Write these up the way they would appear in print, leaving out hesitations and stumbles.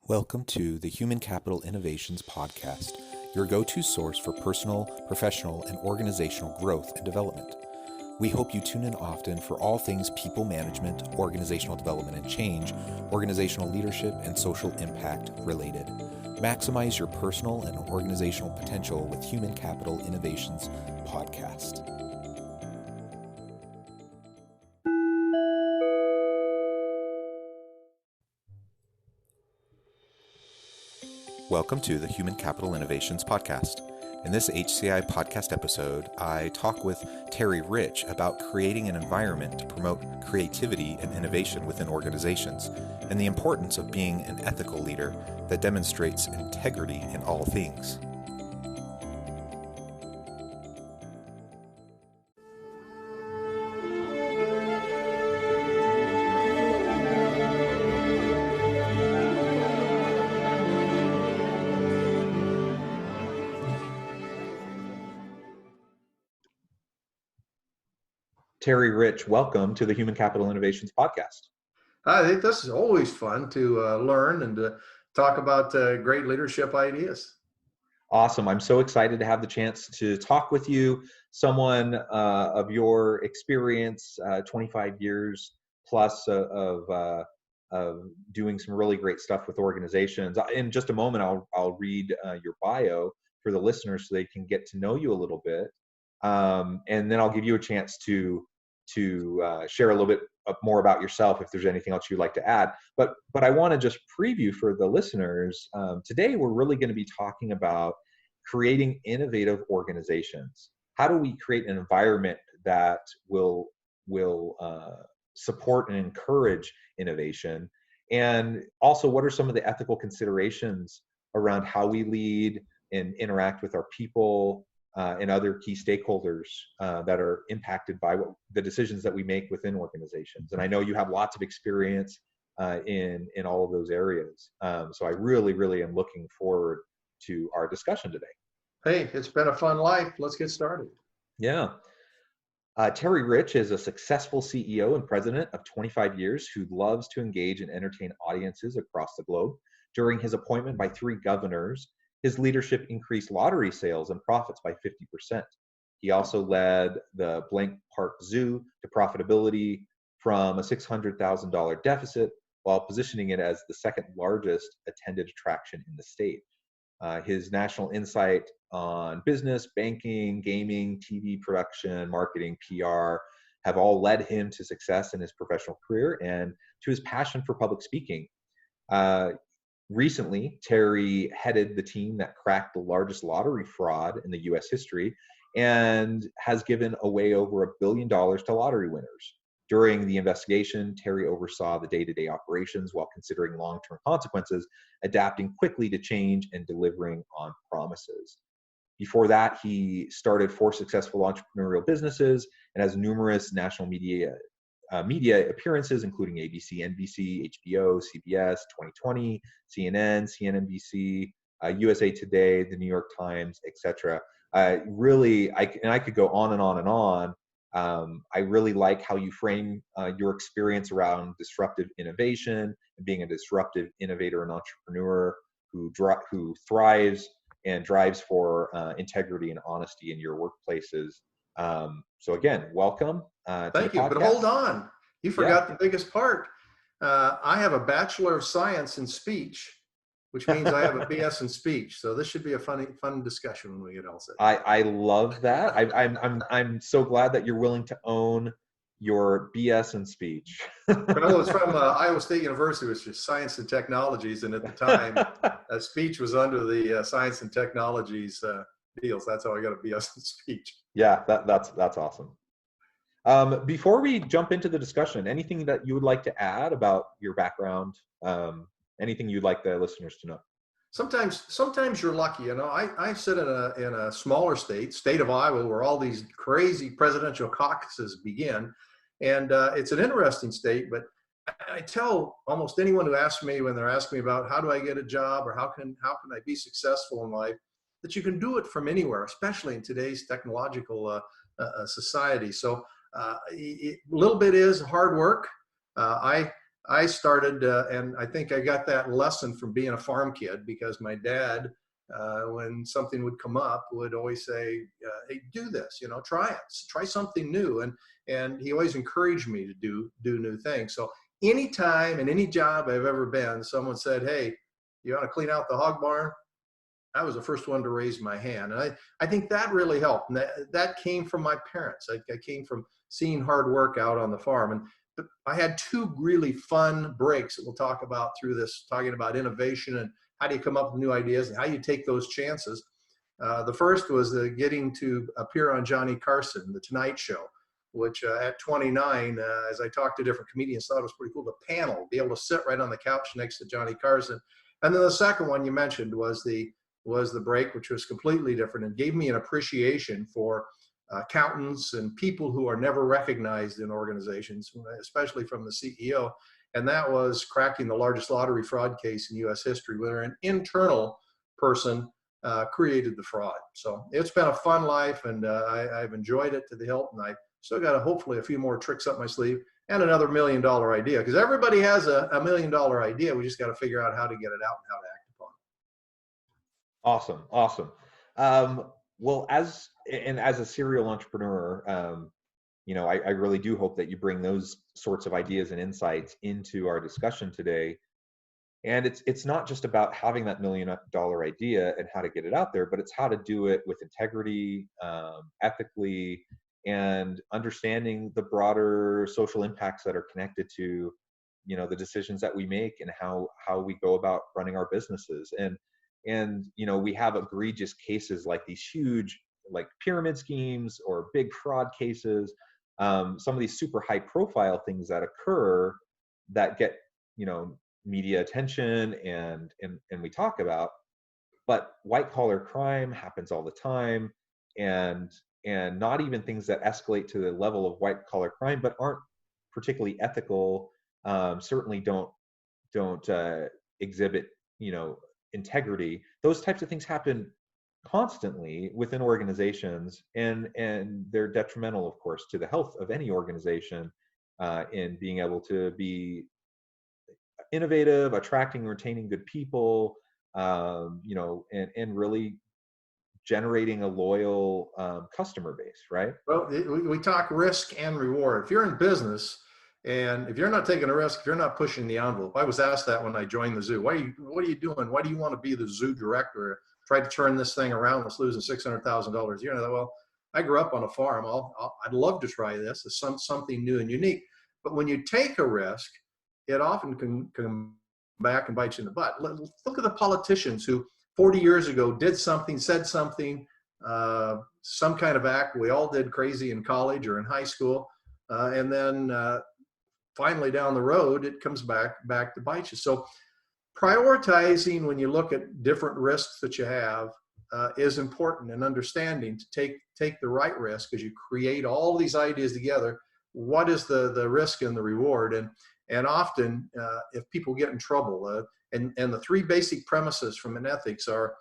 Welcome to the Human Capital Innovations Podcast, your go-to source for personal, professional, and organizational growth and development. We hope you tune in often for all things people management, organizational development and change, organizational leadership, and social impact related. Maximize your personal and organizational potential with Human Capital Innovations Podcast. Welcome to the Human Capital Innovations Podcast. In this HCI podcast episode, I talk with Terry Rich about creating an environment to promote creativity and innovation within organizations and the importance of being an ethical leader that demonstrates integrity in all things. Terry Rich, welcome to the Human Capital Innovations Podcast. I think this is always fun to learn and to talk about great leadership ideas. Awesome. I'm so excited to have the chance to talk with you, someone of your experience, 25 years plus of doing some really great stuff with organizations. In just a moment, I'll read your bio for the listeners so they can get to know you a little bit. And then I'll give you a chance to share a little bit more about yourself if there's anything else you'd like to add. But I want to just preview for the listeners. Today, we're really going to be talking about creating innovative organizations. How do we create an environment that will support and encourage innovation? And also, what are some of the ethical considerations around how we lead and interact with our people and other key stakeholders that are impacted by the decisions that we make within organizations. And I know you have lots of experience in all of those areas. So I really am looking forward to our discussion today. Hey, it's been a fun life. Let's get started. Yeah. Terry Rich is a successful CEO and president of 25 years who loves to engage and entertain audiences across the globe. During his appointment by 3 governors, his leadership increased lottery sales and profits by 50%. He also led the Blank Park Zoo to profitability from a $600,000 deficit while positioning it as the second largest attended attraction in the state. His national insight on business, banking, gaming, TV production, marketing, PR have all led him to success in his professional career and to his passion for public speaking. Recently, Terry headed the team that cracked the largest lottery fraud in the U.S. history and has given away over $1 billion to lottery winners. During the investigation, Terry oversaw the day-to-day operations while considering long-term consequences, adapting quickly to change and delivering on promises. Before that, he started 4 successful entrepreneurial businesses and has numerous national media appearances, including ABC, NBC, HBO, CBS, 2020, CNN, CNNBC, USA Today, the New York Times, etc. Really, I could go on and on and on. I really like how you frame your experience around disruptive innovation and being a disruptive innovator and entrepreneur who thrives and drives for integrity and honesty in your workplaces. So again, welcome. Thank you, but hold on. You forgot the biggest part. I have a Bachelor of Science in Speech, which means I have a BS in Speech. So this should be a fun discussion when we get all set. I love that. I'm so glad that you're willing to own your BS in Speech. Well, it's from Iowa State University, which is Science and Technologies, and at the time, speech was under the Science and Technologies deals. That's how I got a BS in Speech. Yeah, that's awesome. Before we jump into the discussion, anything that you would like to add about your background? Anything you'd like the listeners to know? Sometimes you're lucky. You know, I sit in a smaller state of Iowa, where all these crazy presidential caucuses begin, and it's an interesting state. But I tell almost anyone who asks me, when they're asking me about how do I get a job or how can I be successful in life, that you can do it from anywhere, especially in today's technological society. So a little bit is hard work. I I started, and I think I got that lesson from being a farm kid, because my dad, when something would come up, would always say, "Hey, do this. You know, try it. Try something new." And he always encouraged me to do new things. So anytime in any job I've ever been, someone said, "Hey, you want to clean out the hog barn?" I was the first one to raise my hand. And I think that really helped. And that came from my parents. I came from seeing hard work out on the farm. And I had two really fun breaks that we'll talk about through this, talking about innovation and how do you come up with new ideas and how you take those chances. The first was getting to appear on Johnny Carson, The Tonight Show, which at 29, as I talked to different comedians, thought it was pretty cool. The panel, be able to sit right on the couch next to Johnny Carson. And then the second one you mentioned was the break, which was completely different and gave me an appreciation for accountants and people who are never recognized in organizations, especially from the CEO. And that was cracking the largest lottery fraud case in U.S. history, where an internal person created the fraud. So it's been a fun life, and I've enjoyed it to the hilt, and I still got hopefully a few more tricks up my sleeve and another $1 million idea, because everybody has a $1 million idea. We just got to figure out how to get it out and how to act upon it. Awesome, awesome. Well, as a serial entrepreneur, I really do hope that you bring those sorts of ideas and insights into our discussion today. And it's not just about having that $1 million idea and how to get it out there, but it's how to do it with integrity, ethically, and understanding the broader social impacts that are connected to, the decisions that we make and how we go about running our businesses. And we have egregious cases like these huge, like pyramid schemes or big fraud cases, some of these super high profile things that occur that get media attention and we talk about, but white collar crime happens all the time, and not even things that escalate to the level of white collar crime but aren't particularly ethical, certainly don't exhibit integrity. Those types of things happen constantly within organizations, and they're detrimental, of course, to the health of any organization in being able to be innovative, attracting and retaining good people, and really generating a loyal customer base, right? Well, we talk risk and reward. If you're in business and if you're not taking a risk, if you're not pushing the envelope. I was asked that when I joined the zoo. What are you doing? Why do you want to be the zoo director? Try to turn this thing around. It's losing $600,000 a year. Well, I grew up on a farm. I'd love to try this. It's something new and unique. But when you take a risk, it often can come back and bite you in the butt. Look at the politicians who 40 years ago did something, said something, some kind of act we all did crazy in college or in high school, and then finally down the road it comes back to bite you. So prioritizing when you look at different risks that you have is important, and understanding to take the right risk as you create all these ideas together. What is the risk and the reward? And often if people get in trouble, and the three basic premises from an ethics are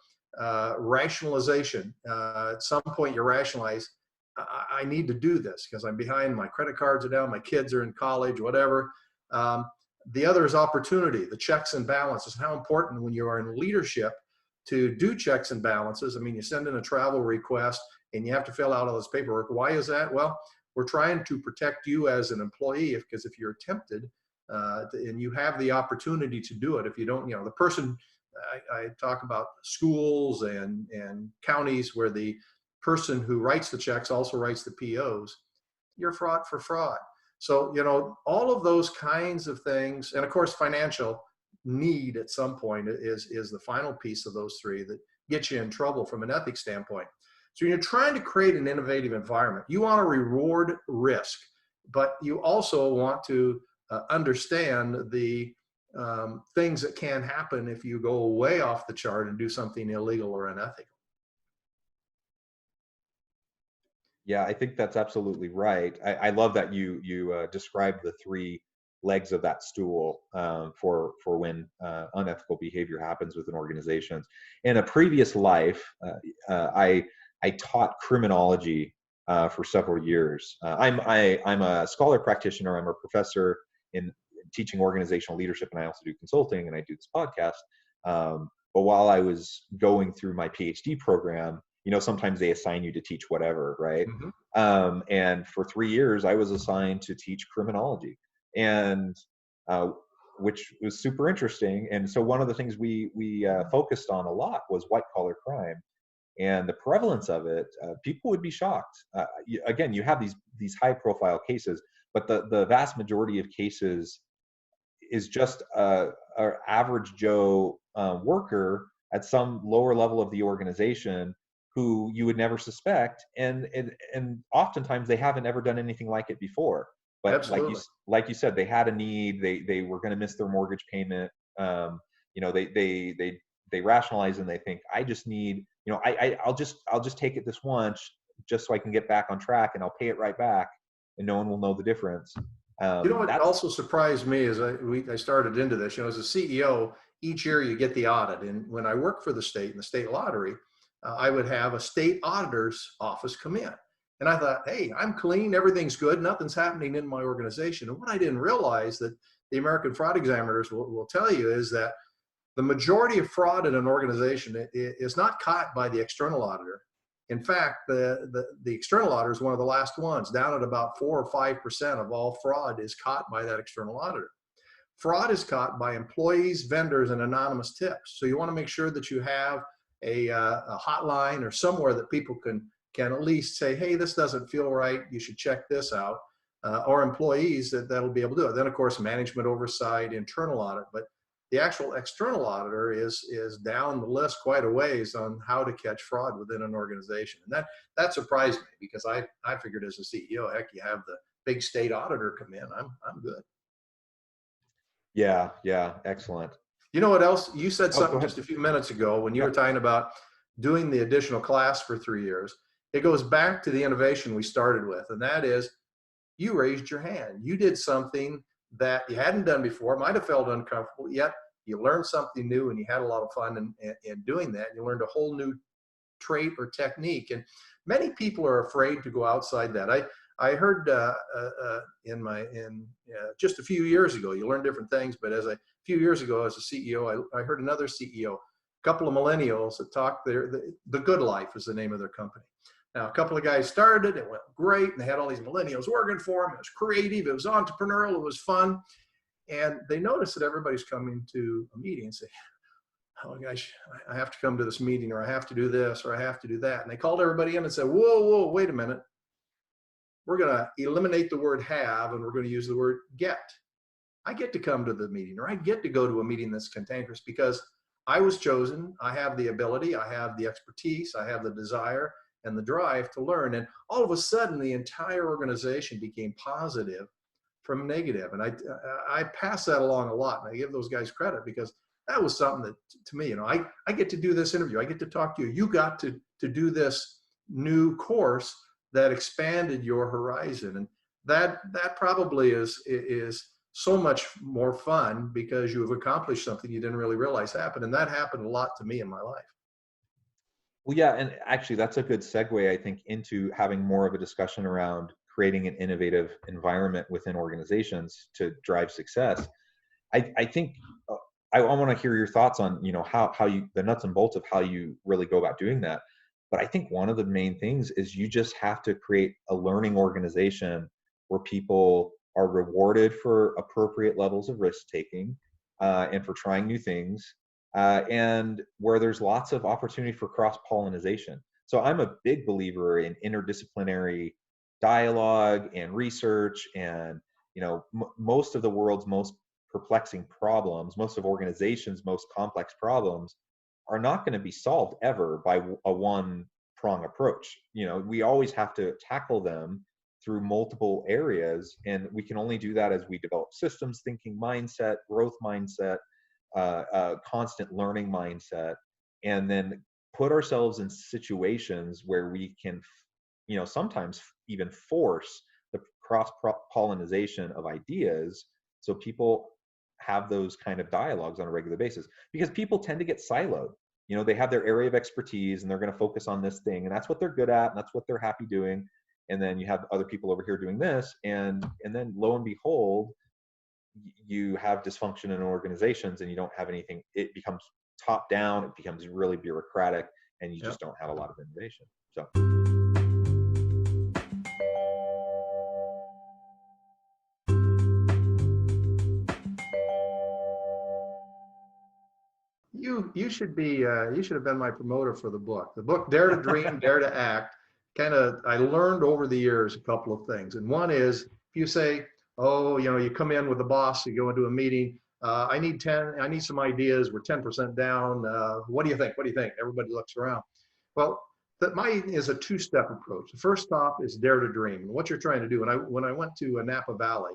rationalization. At some point you rationalize, I need to do this because I'm behind, my credit cards are down, my kids are in college, whatever. The other is opportunity, the checks and balances. How important when you are in leadership to do checks and balances. I mean, you send in a travel request and you have to fill out all this paperwork. Why is that? Well, we're trying to protect you as an employee, because if you're tempted and you have the opportunity to do it, if you don't, the person, I talk about schools and counties where the person who writes the checks also writes the POs, you're fraud for fraud. So, all of those kinds of things, and of course, financial need at some point is the final piece of those three that get you in trouble from an ethics standpoint. So when you're trying to create an innovative environment, you want to reward risk, but you also want to understand the things that can happen if you go way off the chart and do something illegal or unethical. Yeah, I think that's absolutely right. I love that you described the three legs of that stool for when unethical behavior happens within organizations. In a previous life, I taught criminology for several years. I'm a scholar practitioner. I'm a professor in teaching organizational leadership, and I also do consulting, and I do this podcast. But while I was going through my PhD program, sometimes they assign you to teach whatever, right? And for 3 years, I was assigned to teach criminology, and which was super interesting. And so one of the things we focused on a lot was white collar crime, and the prevalence of it. People would be shocked. Again, you have these high profile cases, but the vast majority of cases is just a average Joe worker at some lower level of the organization who you would never suspect, and oftentimes they haven't ever done anything like it before. But Absolutely. like you said, they had a need. They were going to miss their mortgage payment. They rationalize and they think, I just need, I'll just take it this once just so I can get back on track, and I'll pay it right back, and no one will know the difference. What That's also surprised me is I started into this, as a CEO, each year you get the audit. And when I worked for the state in the state lottery, I would have a state auditor's office come in. And I thought, hey, I'm clean, everything's good, nothing's happening in my organization. And what I didn't realize that the American fraud examiners will tell you is that the majority of fraud in an organization is not caught by the external auditor. In fact, the external auditor is one of the last ones, down at about 4 or 5% of all fraud is caught by that external auditor. Fraud is caught by employees, vendors, and anonymous tips. So you want to make sure that you have a hotline or somewhere that people can at least say, hey, this doesn't feel right, you should check this out, or employees that'll be able to do it. Then, of course, management oversight, internal audit, but the actual external auditor is down the list quite a ways on how to catch fraud within an organization. And that surprised me, because I figured as a CEO, heck, you have the big state auditor come in, I'm good. Yeah, excellent. You know what else? You said Oh, go something ahead. just a few minutes ago when you Yeah. were talking about doing the additional class for 3 years. It goes back to the innovation we started with, and that is you raised your hand. You did something that you hadn't done before, might have felt uncomfortable, yet you learned something new and you had a lot of fun in doing that. You learned a whole new trait or technique. And many people are afraid to go outside that. I heard just a few years ago, you learn different things, but a few years ago as a CEO, I heard another CEO, a couple of millennials that talked the Good Life is the name of their company. Now, a couple of guys started, it went great, and they had all these millennials working for them. It was creative, it was entrepreneurial, it was fun. And they noticed that everybody's coming to a meeting and say, oh gosh, I have to come to this meeting, or I have to do this, or I have to do that. And they called everybody in and said, whoa, wait a minute. We're going to eliminate the word have, and we're going to use the word get. I get to come to the meeting, or I get to go to a meeting that's cantankerous because I was chosen. I have the ability, I have the expertise, I have the desire and the drive to learn. And all of a sudden, the entire organization became positive from negative. And I pass that along a lot, and I give those guys credit, because that was something that, to me, I get to do this interview. I get to talk to you. You got to do this new course that expanded your horizon. And that probably is so much more fun because you have accomplished something you didn't really realize happened. And that happened a lot to me in my life. Well, yeah, and actually that's a good segue, I think, into having more of a discussion around creating an innovative environment within organizations to drive success. I think I want to hear your thoughts on, how you, the nuts and bolts of how you really go about doing that. But I think one of the main things is you just have to create a learning organization where people are rewarded for appropriate levels of risk taking, and for trying new things, and where there's lots of opportunity for cross-pollination. So I'm a big believer in interdisciplinary dialogue and research, and most of the world's most perplexing problems, most of organizations' most complex problems are not going to be solved ever by a one-prong approach. We always have to tackle them through multiple areas, and we can only do that as we develop systems thinking mindset, growth mindset, constant learning mindset, and then put ourselves in situations where we can, sometimes even force the cross-pollination of ideas, so people have those kind of dialogues on a regular basis, because people tend to get siloed. They have their area of expertise and they're going to focus on this thing, and that's what they're good at, and that's what they're happy doing. And then you have other people over here doing this, and then lo and behold, you have dysfunction in organizations and you don't have anything, it becomes top down, it becomes really bureaucratic, and you Yep. just don't have a lot of innovation. So You should be you should have been my promoter for the book. The book Dare to Dream, Dare to Act. Kind of I learned over the years a couple of things, and one is if you say, oh, you know, you come in with the boss, you go into a meeting. I need some ideas. We're 10% down. What do you think? What do you think? Everybody looks around. Well, that mine is a two-step approach. The first stop is dare to dream, and what you're trying to do. When I went to Napa Valley,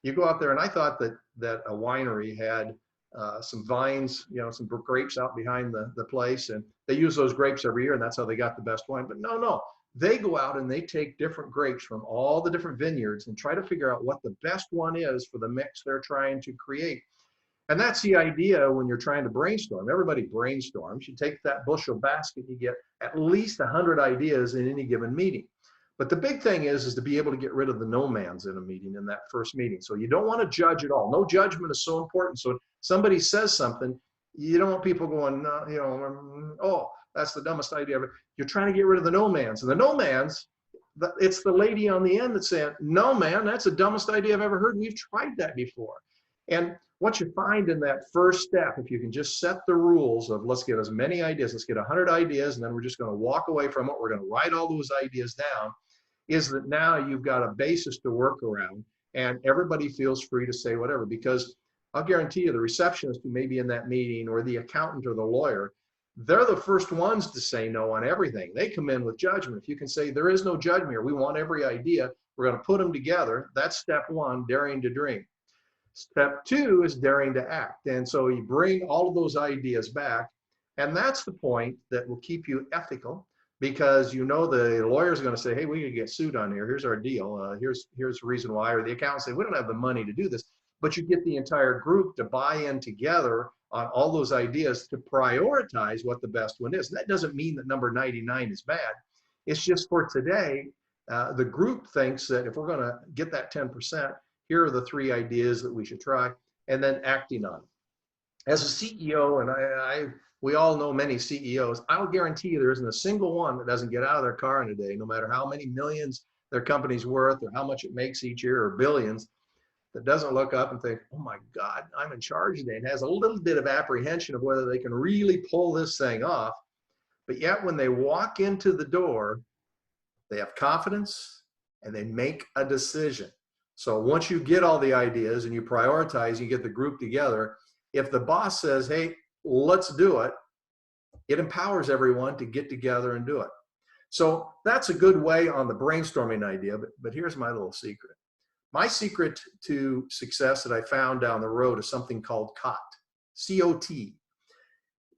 you go out there, and I thought that a winery had some vines, you know, some grapes out behind the place, and they use those grapes every year, and that's how they got the best wine. But no, they go out and they take different grapes from all the different vineyards and try to figure out what the best one is for the mix they're trying to create. And that's the idea when you're trying to brainstorm. Everybody brainstorms. You take that bushel basket, you get at least 100 ideas in any given meeting. But the big thing is to be able to get rid of the no mans in a meeting, in that first meeting. So you don't want to judge at all. No judgment is so important. So if somebody says something, you don't want people going, you know, oh, that's the dumbest idea ever. You're trying to get rid of the no mans. And the no mans, it's the lady on the end that's saying, no, man, that's the dumbest idea I've ever heard. We've tried that before. And what you find in that first step, if you can just set the rules of let's get as many ideas, let's get 100 ideas, and then we're just going to walk away from it. We're going to write all those ideas down, is that now you've got a basis to work around, and everybody feels free to say whatever. Because I'll guarantee you the receptionist who may be in that meeting, or the accountant or the lawyer, they're the first ones to say no on everything. They come in with judgment. If you can say there is no judgment here, we want every idea, we're going to put them together. That's step one, daring to dream. Step two is daring to act. And so you bring all of those ideas back, and that's the point that will keep you ethical, because you know the lawyer's going to say, hey, we could get sued on here. Here's our deal. Here's the reason why. Or the accountant say, we don't have the money to do this. But you get the entire group to buy in together on all those ideas to prioritize what the best one is. And that doesn't mean that number 99 is bad. It's just for today, the group thinks that if we're going to get that 10%, here are the 3 ideas that we should try, and then acting on it. As a CEO, and we all know many CEOs, I'll guarantee you there isn't a single one that doesn't get out of their car in a day, no matter how many millions their company's worth or how much it makes each year or billions, that doesn't look up and think, oh my God, I'm in charge today, and has a little bit of apprehension of whether they can really pull this thing off. But yet when they walk into the door, they have confidence and they make a decision. So once you get all the ideas and you prioritize, you get the group together, if the boss says, hey, let's do it, it empowers everyone to get together and do it. So that's a good way on the brainstorming idea, but here's my little secret. My secret to success that I found down the road is something called COT, C-O-T.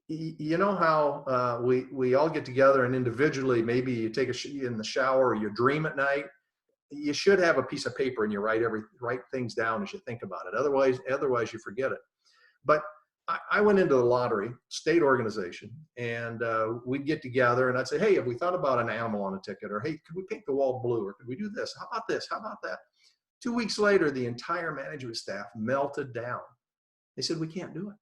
You know how we all get together and individually, maybe you take in the shower or you dream at night. You should have a piece of paper and you write things down as you think about it. Otherwise you forget it. But I went into the lottery, state organization, and we'd get together and I'd say, hey, have we thought about an animal on a ticket? Or hey, could we paint the wall blue? Or could we do this? How about this? How about that? 2 weeks later, the entire management staff melted down. They said, we can't do it.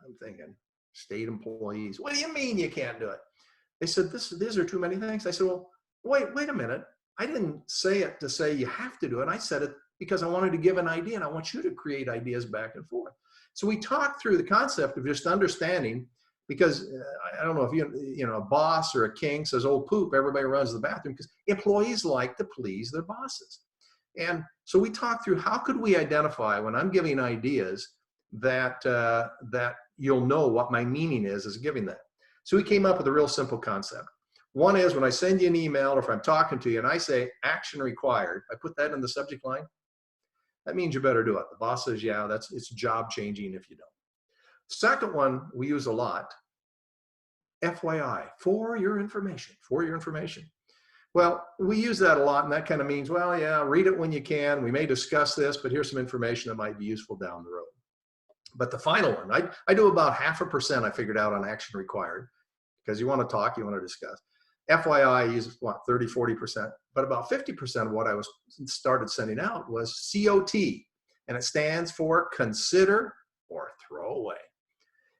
I'm thinking, state employees, what do you mean you can't do it? They said, these are too many things. I said, well, wait a minute. I didn't say it to say you have to do it. I said it because I wanted to give an idea, and I want you to create ideas back and forth. So we talked through the concept of just understanding, because I don't know if you know, a boss or a king says, oh, poop, everybody runs to the bathroom, because employees like to please their bosses. And so we talked through how could we identify when I'm giving ideas that you'll know what my meaning is giving that. So we came up with a real simple concept. One is when I send you an email or if I'm talking to you and I say action required, I put that in the subject line. That means you better do it. The boss says, yeah, it's job changing if you don't. Second one we use a lot, FYI, for your information, for your information. Well, we use that a lot, and that kind of means, well, yeah, read it when you can. We may discuss this, but here's some information that might be useful down the road. But the final one, I do about 0.5% I figured out on action required, because you want to talk, you want to discuss. FYI, I use what, 30–40%, but about 50% of what I started sending out was COT. and it stands for consider or throw away.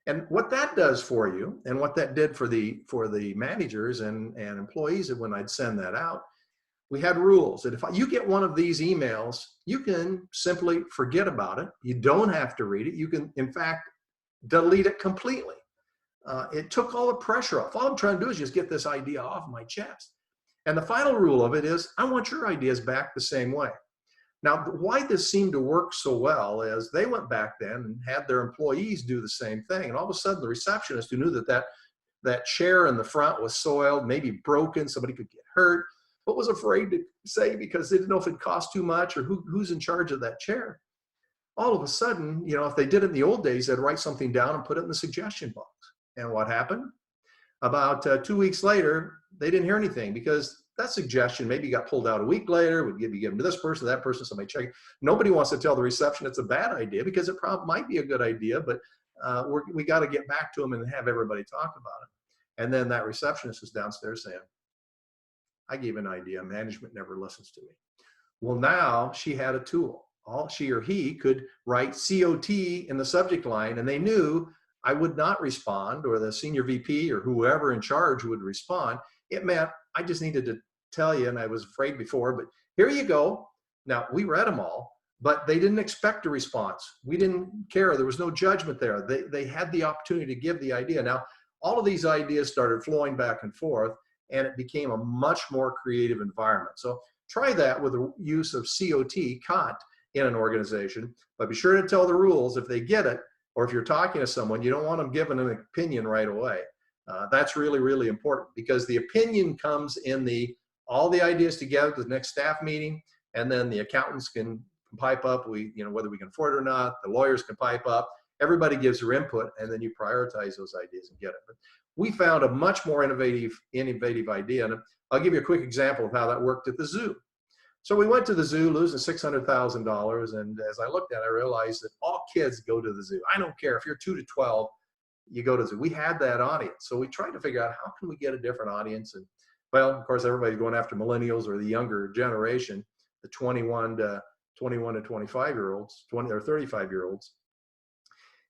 And what that does for you, and what that did for the managers and employees, when I'd send that out, we had rules that if you get one of these emails, you can simply forget about it. You don't have to read it. You can, in fact, delete it completely. It took all the pressure off. All I'm trying to do is just get this idea off my chest. And the final rule of it is, I want your ideas back the same way. Now, why this seemed to work so well is they went back then and had their employees do the same thing. And all of a sudden, the receptionist, who knew that chair in the front was soiled, maybe broken, somebody could get hurt, but was afraid to say because they didn't know if it cost too much or who's in charge of that chair. All of a sudden, if they did it in the old days, they'd write something down and put it in the suggestion box. And what happened? About 2 weeks later, they didn't hear anything because that suggestion maybe got pulled out a week later, would give them to this person, that person, somebody check it. Nobody wants to tell the reception it's a bad idea because it probably might be a good idea, but we got to get back to them and have everybody talk about it. And then that receptionist is downstairs saying, I gave an idea, management never listens to me. Well, now she had a tool. All she or he could write COT in the subject line, and they knew I would not respond, or the senior VP or whoever in charge would respond. It meant I just needed to tell you, and I was afraid before, but here you go. Now, we read them all, but they didn't expect a response. We didn't care. There was no judgment there. They had the opportunity to give the idea. Now, all of these ideas started flowing back and forth, and it became a much more creative environment. So try that with the use of COT in an organization, but be sure to tell the rules if they get it, or if you're talking to someone, you don't want them giving an opinion right away. That's really, really important, because the opinion comes in all the ideas together to the next staff meeting, and then the accountants can pipe up, whether we can afford it or not, the lawyers can pipe up, everybody gives their input, and then you prioritize those ideas and get it. But we found a much more innovative idea, and I'll give you a quick example of how that worked at the zoo. So we went to the zoo, losing $600,000, and as I looked at it, I realized that all kids go to the zoo. I don't care if you're 2 to 12, you go to the zoo. We had that audience, so we tried to figure out how can we get a different audience. And well, of course, everybody's going after millennials or the younger generation, the 21 to 25-year-olds, 20 or 35-year-olds.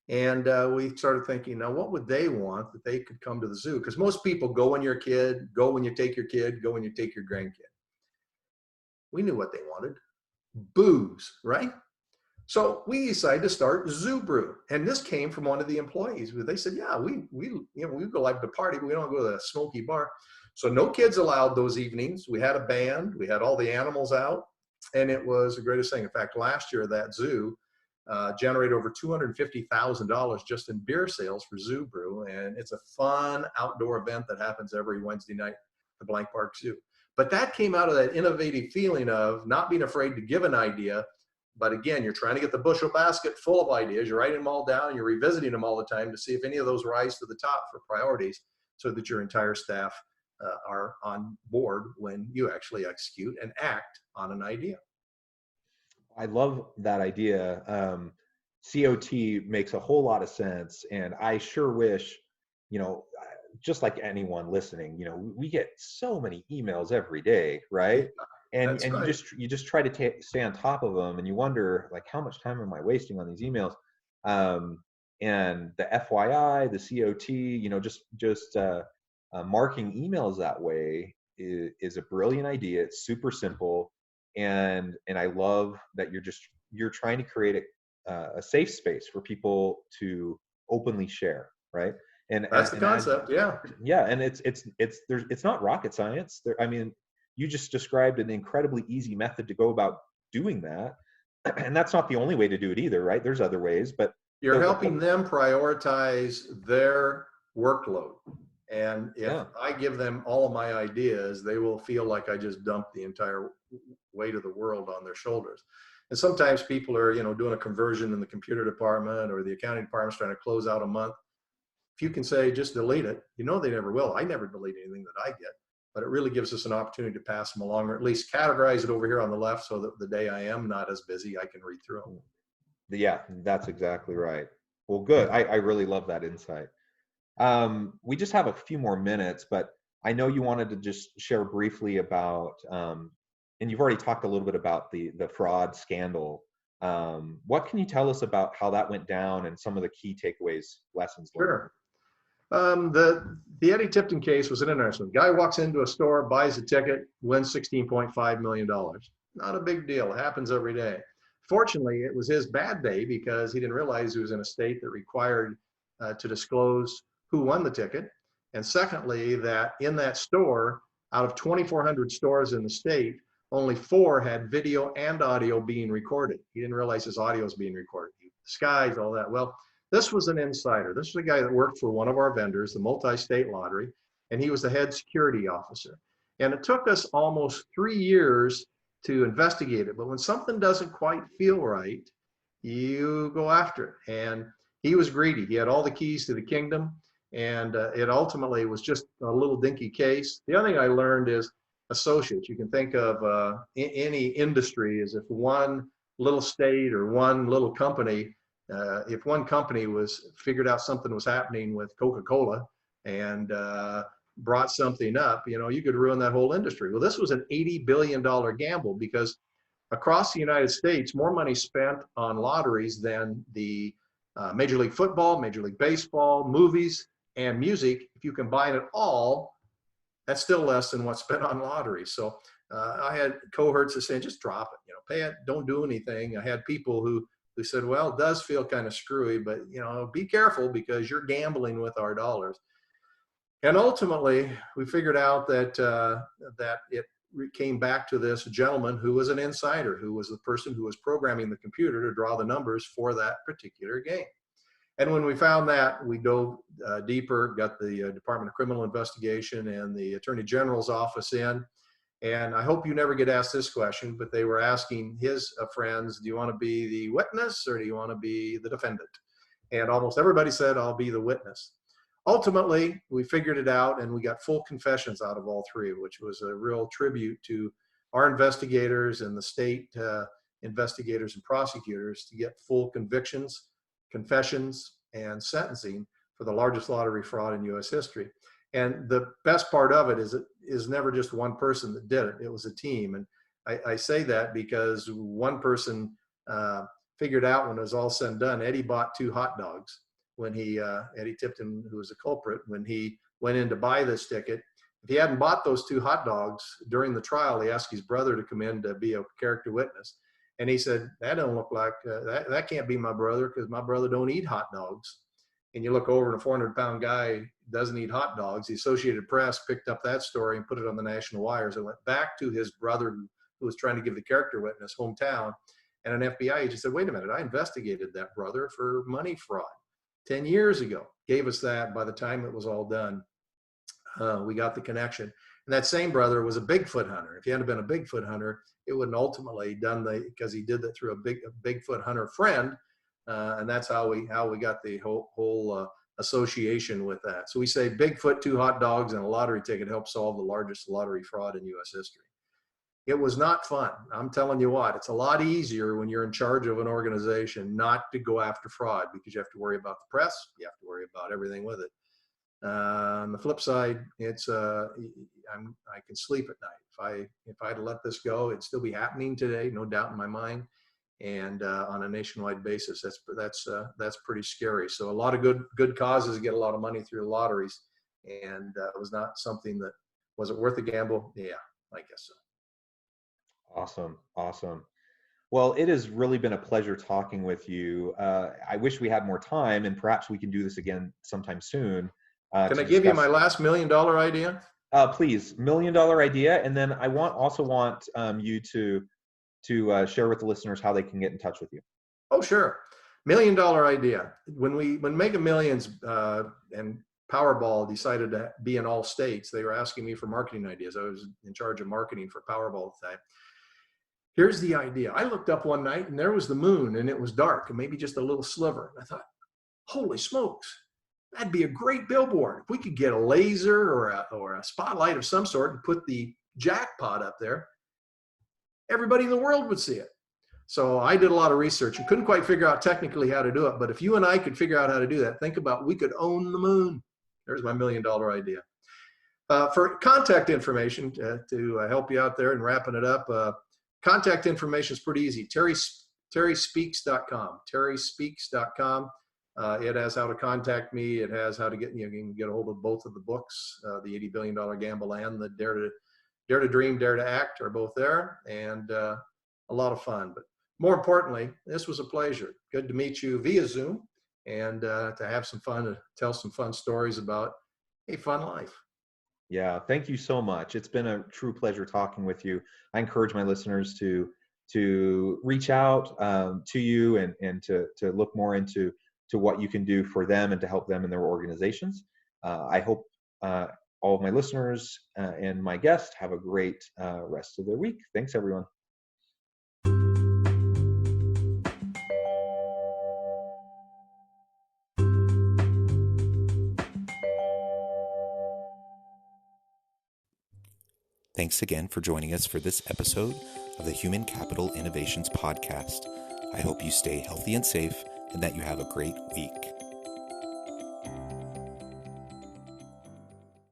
And we started thinking, now what would they want that they could come to the zoo? Because most people go when you're a kid, go when you take your kid, go when you take your grandkid. We knew what they wanted, booze, right? So we decided to start Zoo Brew, and this came from one of the employees. They said, "Yeah, we go like to party, but we don't go to the smoky bar." So no kids allowed those evenings. We had a band, we had all the animals out, and it was the greatest thing. In fact, last year that zoo generated over $250,000 just in beer sales for Zoo Brew, and it's a fun outdoor event that happens every Wednesday night at the Blank Park Zoo. But that came out of that innovative feeling of not being afraid to give an idea. But again, you're trying to get the bushel basket full of ideas. You're writing them all down. You're revisiting them all the time to see if any of those rise to the top for priorities, so that your entire staff are on board when you actually execute and act on an idea. I love that idea. COT makes a whole lot of sense. And I sure wish, just like anyone listening, we get so many emails every day, right? And right. you just try to stay on top of them, and you wonder, like, how much time am I wasting on these emails? And the FYI, the COT, just marking emails that way is a brilliant idea. It's super simple, and I love that you're trying to create a safe space for people to openly share, right? And that's the concept. Yeah. And it's not rocket science. You just described an incredibly easy method to go about doing that. And that's not the only way to do it either, right? There's other ways, but you're helping them prioritize their workload. And if I give them all of my ideas, they will feel like I just dumped the entire weight of the world on their shoulders. And sometimes people are, doing a conversion in the computer department, or the accounting department's trying to close out a month. If you can say, just delete it, they never will. I never delete anything that I get, but it really gives us an opportunity to pass them along, or at least categorize it over here on the left, so that the day I am not as busy, I can read through them. Yeah, that's exactly right. Well, good. I really love that insight. We just have a few more minutes, but I know you wanted to just share briefly about, and you've already talked a little bit about the fraud scandal What can you tell us about how that went down and some of the key takeaways, lessons learned? Sure. The Eddie Tipton case was an interesting one. Guy walks into a store, buys a ticket, wins $16.5 million. Not a big deal. It happens every day. Fortunately, it was his bad day because he didn't realize he was in a state that required to disclose who won the ticket. And secondly, that in that store, out of 2,400 stores in the state, only 4 had video and audio being recorded. He didn't realize his audio was being recorded. He disguised all that. Well, this was an insider. This was a guy that worked for one of our vendors, the multi-state lottery, and he was the head security officer. And it took us almost 3 years to investigate it. But when something doesn't quite feel right, you go after it. And he was greedy. He had all the keys to the kingdom. And it ultimately was just a little dinky case. The other thing I learned is associates. You can think of any industry as if one little state or one little company, if one company was figured out something was happening with Coca-Cola and brought something up, you could ruin that whole industry. Well, this was an $80 billion gamble because across the United States, more money spent on lotteries than the Major League Football, Major League Baseball, movies, and music. If you combine it all, that's still less than what's spent on lotteries. So I had cohorts that saying, just drop it, pay it, don't do anything. I had people who said, well, it does feel kind of screwy, but be careful because you're gambling with our dollars. And ultimately, we figured out that that it came back to this gentleman who was an insider, who was the person who was programming the computer to draw the numbers for that particular game. And when we found that, we dove deeper, got the Department of Criminal Investigation and the Attorney General's office in. And I hope you never get asked this question, but they were asking his friends, do you want to be the witness or do you want to be the defendant? And almost everybody said, I'll be the witness. Ultimately, we figured it out and we got full confessions out of all 3, which was a real tribute to our investigators and the state investigators and prosecutors to get full convictions, confessions, and sentencing for the largest lottery fraud in U.S. history. And the best part of it is never just one person that did it. It was a team. And I say that because one person figured out when it was all said and done, Eddie bought 2 hot dogs when Eddie Tipton, who was the culprit, when he went in to buy this ticket. If he hadn't bought those 2 hot dogs during the trial, he asked his brother to come in to be a character witness. And he said, that don't look like, that can't be my brother because my brother don't eat hot dogs. And you look over and a 400-pound guy doesn't eat hot dogs. The Associated Press picked up that story and put it on the national wires and went back to his brother who was trying to give the character witness hometown. And an FBI agent said, wait a minute, I investigated that brother for money fraud 10 years ago. Gave us that. By the time it was all done, we got the connection. And that same brother was a Bigfoot hunter. If he hadn't been a Bigfoot hunter, it wouldn't ultimately done because he did that through a Bigfoot hunter friend. And that's how we got the whole association with that. So we say Bigfoot, 2 hot dogs, and a lottery ticket helped solve the largest lottery fraud in U.S. history. It was not fun. I'm telling you what, it's a lot easier when you're in charge of an organization not to go after fraud because you have to worry about the press. You have to worry about everything with it. On the flip side, it's I can sleep at night. If I'd let this go, it'd still be happening today, no doubt in my mind. And on a nationwide basis, that's pretty scary. So a lot of good causes get a lot of money through the lotteries, and it was not something that was it worth a gamble? Yeah, I guess so. Awesome. Well, it has really been a pleasure talking with you. I wish we had more time, and perhaps we can do this again sometime soon. Can I give you my last $1 million idea? Please, $1 million idea, and then I also want you to share with the listeners how they can get in touch with you. Oh, sure. $1 million idea. When Mega Millions and Powerball decided to be in all states, they were asking me for marketing ideas. I was in charge of marketing for Powerball at the time. Here's the idea. I looked up one night and there was the moon and it was dark and maybe just a little sliver. And I thought, holy smokes, that'd be a great billboard. If we could get a laser or a spotlight of some sort and put the jackpot up there, everybody in the world would see it. So I did a lot of research and couldn't quite figure out technically how to do it. But if you and I could figure out how to do that, think about we could own the moon. There's my $1 million idea. For contact information to help you out there and wrapping it up, contact information is pretty easy. Terry terryspeaks.com. terryspeaks.com. It has how to contact me. It has how to get, you can get a hold of both of the books, the $80 billion Gamble and the Dare to Dream, Dare to Act are both there, and a lot of fun. But more importantly, this was a pleasure. Good to meet you via Zoom and to have some fun, to tell some fun stories about a fun life. Yeah, thank you so much. It's been a true pleasure talking with you. I encourage my listeners to reach out to you and to look more into what you can do for them and to help them in their organizations. I hope all of my listeners and my guests have a great rest of their week. Thanks, everyone. Thanks again for joining us for this episode of the Human Capital Innovations Podcast. I hope you stay healthy and safe and that you have a great week.